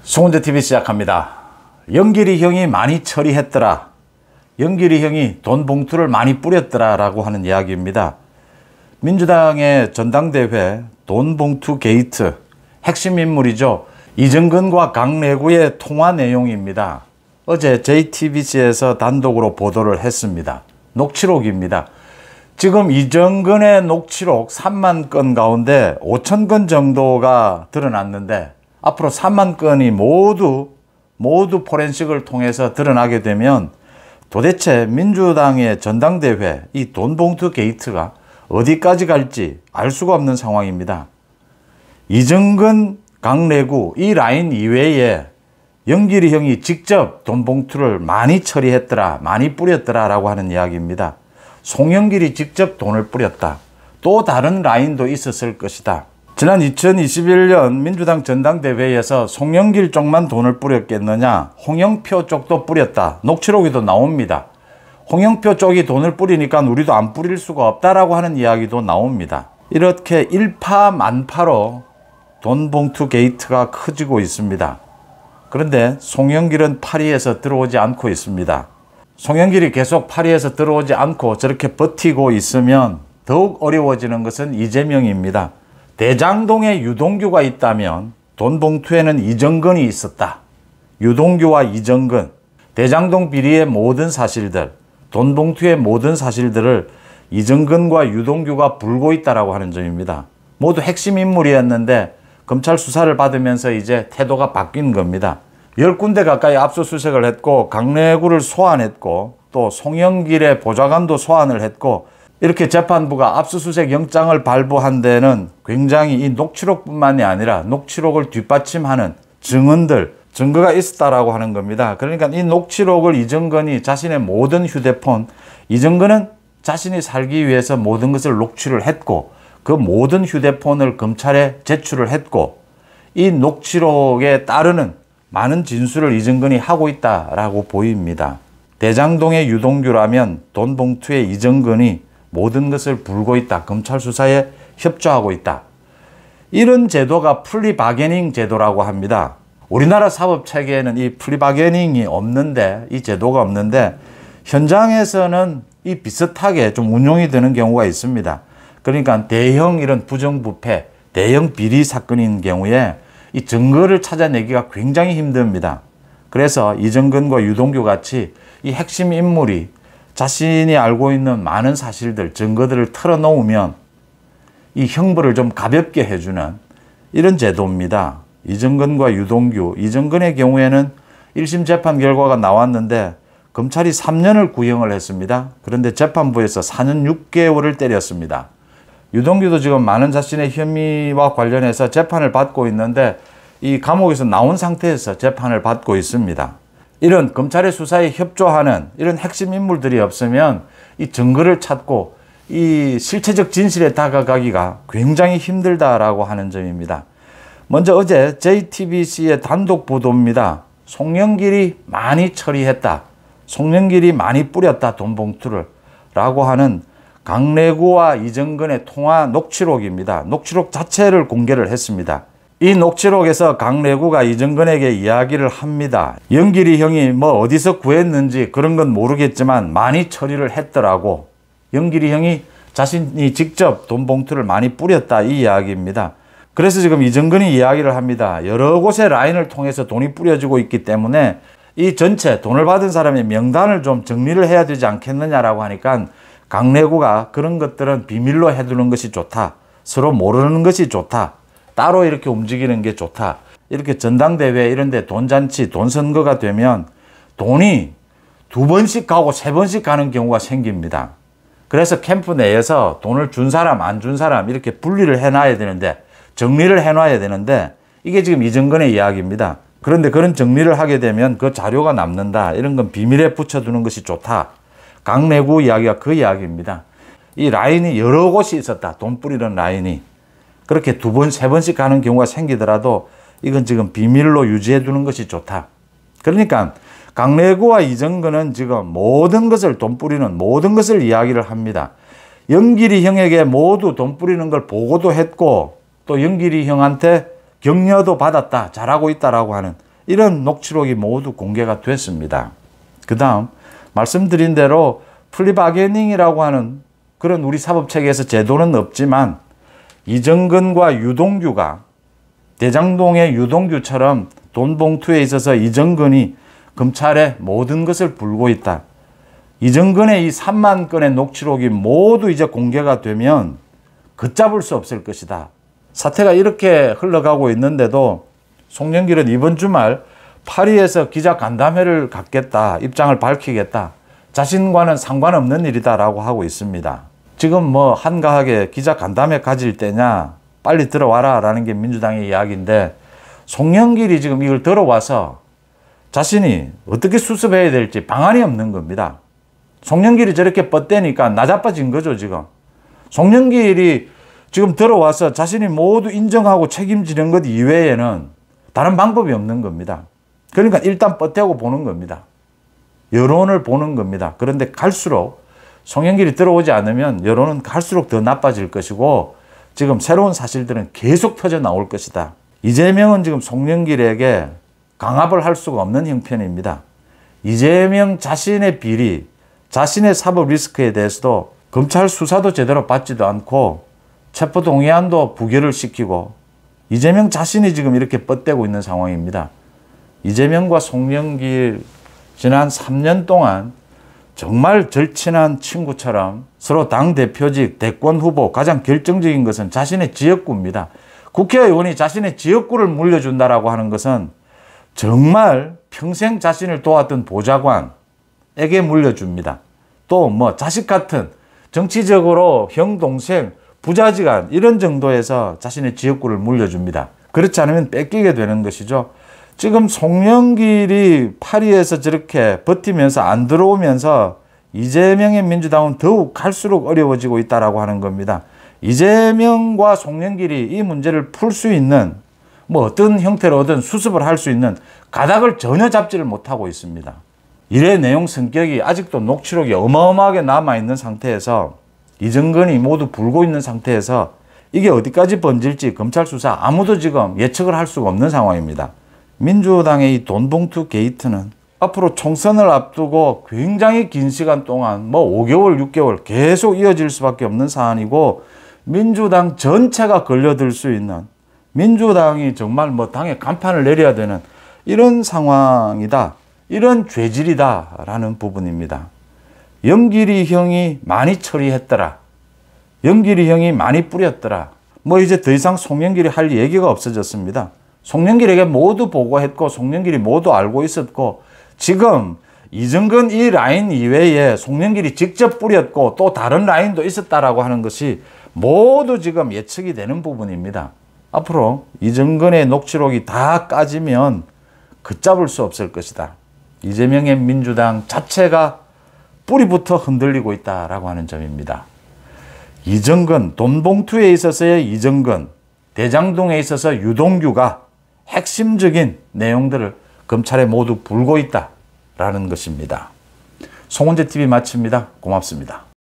송은재TV 시작합니다. 영길이 형이 많이 처리했더라. 영길이 형이 돈 봉투를 많이 뿌렸더라 라고 하는 이야기입니다. 민주당의 전당대회 돈 봉투 게이트 핵심 인물이죠. 이정근과 강내구의 통화 내용입니다. 어제 JTBC에서 단독으로 보도를 했습니다. 녹취록입니다. 지금 이정근의 녹취록 3만 건 가운데 5천 건 정도가 드러났는데 앞으로 3만 건이 모두 포렌식을 통해서 드러나게 되면 도대체 민주당의 전당대회 이 돈봉투 게이트가 어디까지 갈지 알 수가 없는 상황입니다. 이정근, 강내구 이 라인 이외에 영길이 형이 직접 돈봉투를 많이 처리했더라, 많이 뿌렸더라 라고 하는 이야기입니다. 송영길이 직접 돈을 뿌렸다. 또 다른 라인도 있었을 것이다. 지난 2021년 민주당 전당대회에서 송영길 쪽만 돈을 뿌렸겠느냐, 홍영표 쪽도 뿌렸다. 녹취록에도 나옵니다. 홍영표 쪽이 돈을 뿌리니까 우리도 안 뿌릴 수가 없다라고 하는 이야기도 나옵니다. 이렇게 일파만파로 돈봉투 게이트가 커지고 있습니다. 그런데 송영길은 파리에서 들어오지 않고 있습니다. 송영길이 계속 파리에서 들어오지 않고 저렇게 버티고 있으면 더욱 어려워지는 것은 이재명입니다. 대장동에 유동규가 있다면 돈봉투에는 이정근이 있었다. 유동규와 이정근, 대장동 비리의 모든 사실들, 돈봉투의 모든 사실들을 이정근과 유동규가 불고 있다라고 하는 점입니다. 모두 핵심 인물이었는데 검찰 수사를 받으면서 이제 태도가 바뀐 겁니다. 10군데 가까이 압수수색을 했고 강내구를 소환했고 또 송영길의 보좌관도 소환을 했고 이렇게 재판부가 압수수색 영장을 발부한 데는 굉장히 이 녹취록뿐만이 아니라 녹취록을 뒷받침하는 증언들, 증거가 있었다라고 하는 겁니다. 그러니까 이 녹취록을 이정근이 자신의 모든 휴대폰, 이정근은 자신이 살기 위해서 모든 것을 녹취를 했고 그 모든 휴대폰을 검찰에 제출을 했고 이 녹취록에 따르는 많은 진술을 이정근이 하고 있다라고 보입니다. 대장동의 유동규라면 돈봉투의 이정근이 모든 것을 불고 있다. 검찰 수사에 협조하고 있다. 이런 제도가 플리바게닝 제도라고 합니다. 우리나라 사법체계에는 이 플리바게닝이 없는데, 이 제도가 없는데 현장에서는 이 비슷하게 좀 운용이 되는 경우가 있습니다. 그러니까 대형 이런 부정부패, 대형 비리 사건인 경우에 이 증거를 찾아내기가 굉장히 힘듭니다. 그래서 이정근과 유동규 같이 이 핵심 인물이 자신이 알고 있는 많은 사실들, 증거들을 털어놓으면 이 형벌을 좀 가볍게 해주는 이런 제도입니다. 이정근과 유동규, 이정근의 경우에는 1심 재판 결과가 나왔는데 검찰이 3년을 구형을 했습니다. 그런데 재판부에서 4년 6개월을 때렸습니다. 유동규도 지금 많은 자신의 혐의와 관련해서 재판을 받고 있는데 이 감옥에서 나온 상태에서 재판을 받고 있습니다. 이런 검찰의 수사에 협조하는 이런 핵심 인물들이 없으면 이 증거를 찾고 이 실체적 진실에 다가가기가 굉장히 힘들다라고 하는 점입니다. 먼저 어제 JTBC의 단독 보도입니다. 송영길이 많이 처리했다. 송영길이 많이 뿌렸다 돈봉투를 라고 하는 강내구와 이정근의 통화 녹취록입니다. 녹취록 자체를 공개를 했습니다. 이 녹취록에서 강내구가 이정근에게 이야기를 합니다. 영길이 형이 뭐 어디서 구했는지 그런 건 모르겠지만 많이 처리를 했더라고. 영길이 형이 자신이 직접 돈봉투를 많이 뿌렸다 이 이야기입니다. 그래서 지금 이정근이 이야기를 합니다. 여러 곳의 라인을 통해서 돈이 뿌려지고 있기 때문에 이 전체 돈을 받은 사람의 명단을 좀 정리를 해야 되지 않겠느냐라고 하니까 강내구가 그런 것들은 비밀로 해두는 것이 좋다. 서로 모르는 것이 좋다. 따로 이렇게 움직이는 게 좋다. 이렇게 전당대회 이런 데 돈잔치, 돈선거가 되면 돈이 2번씩 가고 3번씩 가는 경우가 생깁니다. 그래서 캠프 내에서 돈을 준 사람, 안 준 사람 이렇게 분리를 해놔야 되는데 정리를 해놔야 되는데 이게 지금 이정근의 이야기입니다. 그런데 그런 정리를 하게 되면 그 자료가 남는다. 이런 건 비밀에 붙여두는 것이 좋다. 강내구 이야기가 그 이야기입니다. 이 라인이 여러 곳이 있었다. 돈 뿌리는 라인이. 그렇게 2번, 3번씩 가는 경우가 생기더라도 이건 지금 비밀로 유지해 두는 것이 좋다. 그러니까 강내구와 이정근은 지금 모든 것을 돈 뿌리는 모든 것을 이야기를 합니다. 영길이 형에게 모두 돈 뿌리는 걸 보고도 했고 또 영길이 형한테 격려도 받았다. 잘하고 있다라고 하는 이런 녹취록이 모두 공개가 됐습니다. 그 다음 말씀드린 대로 플리바게닝이라고 하는 그런 우리 사법체계에서 제도는 없지만 이정근과 유동규가 대장동의 유동규처럼 돈 봉투에 있어서 이정근이 검찰에 모든 것을 불고 있다. 이정근의 이 3만 건의 녹취록이 모두 이제 공개가 되면 걷잡을 수 없을 것이다. 사태가 이렇게 흘러가고 있는데도 송영길은 이번 주말 파리에서 기자 간담회를 갖겠다, 입장을 밝히겠다, 자신과는 상관없는 일이다라고 하고 있습니다. 지금 뭐 한가하게 기자 간담회 가질 때냐, 빨리 들어와라 라는 게 민주당의 이야기인데, 송영길이 지금 이걸 들어와서 자신이 어떻게 수습해야 될지 방안이 없는 겁니다. 송영길이 저렇게 뻗대니까 나자빠진 거죠, 지금. 송영길이 지금 들어와서 자신이 모두 인정하고 책임지는 것 이외에는 다른 방법이 없는 겁니다. 그러니까 일단 뻗대고 보는 겁니다. 여론을 보는 겁니다. 그런데 갈수록 송영길이 들어오지 않으면 여론은 갈수록 더 나빠질 것이고 지금 새로운 사실들은 계속 터져 나올 것이다. 이재명은 지금 송영길에게 강압을 할 수가 없는 형편입니다. 이재명 자신의 비리, 자신의 사법 리스크에 대해서도 검찰 수사도 제대로 받지도 않고 체포동의안도 부결을 시키고 이재명 자신이 지금 이렇게 뻗대고 있는 상황입니다. 이재명과 송영길 지난 3년 동안 정말 절친한 친구처럼 서로 당대표직, 대권 후보 가장 결정적인 것은 자신의 지역구입니다. 국회의원이 자신의 지역구를 물려준다라고 하는 것은 정말 평생 자신을 도왔던 보좌관에게 물려줍니다. 또 뭐 자식 같은 정치적으로 형, 동생, 부자지간 이런 정도에서 자신의 지역구를 물려줍니다. 그렇지 않으면 뺏기게 되는 것이죠. 지금 송영길이 파리에서 저렇게 버티면서 안 들어오면서 이재명의 민주당은 더욱 갈수록 어려워지고 있다라고 하는 겁니다. 이재명과 송영길이 이 문제를 풀 수 있는 뭐 어떤 형태로든 수습을 할 수 있는 가닥을 전혀 잡지를 못하고 있습니다. 일의 내용 성격이 아직도 녹취록이 어마어마하게 남아있는 상태에서 이정근이 모두 불고 있는 상태에서 이게 어디까지 번질지 검찰 수사 아무도 지금 예측을 할 수가 없는 상황입니다. 민주당의 이 돈봉투 게이트는 앞으로 총선을 앞두고 굉장히 긴 시간 동안 뭐 5개월, 6개월 계속 이어질 수밖에 없는 사안이고 민주당 전체가 걸려들 수 있는 민주당이 정말 뭐 당에 간판을 내려야 되는 이런 상황이다. 이런 죄질이다라는 부분입니다. 영길이 형이 많이 처리했더라. 영길이 형이 많이 뿌렸더라. 뭐 이제 더 이상 송영길이 할 얘기가 없어졌습니다. 송영길에게 모두 보고했고 송영길이 모두 알고 있었고 지금 이정근 이 라인 이외에 송영길이 직접 뿌렸고 또 다른 라인도 있었다라고 하는 것이 모두 지금 예측이 되는 부분입니다. 앞으로 이정근의 녹취록이 다 까지면 걷잡을 수 없을 것이다. 이재명의 민주당 자체가 뿌리부터 흔들리고 있다라고 하는 점입니다. 이정근, 돈봉투에 있어서의 이정근, 대장동에 있어서 유동규가 핵심적인 내용들을 검찰에 모두 불고 있다라는 것입니다. 송원재TV 마칩니다. 고맙습니다.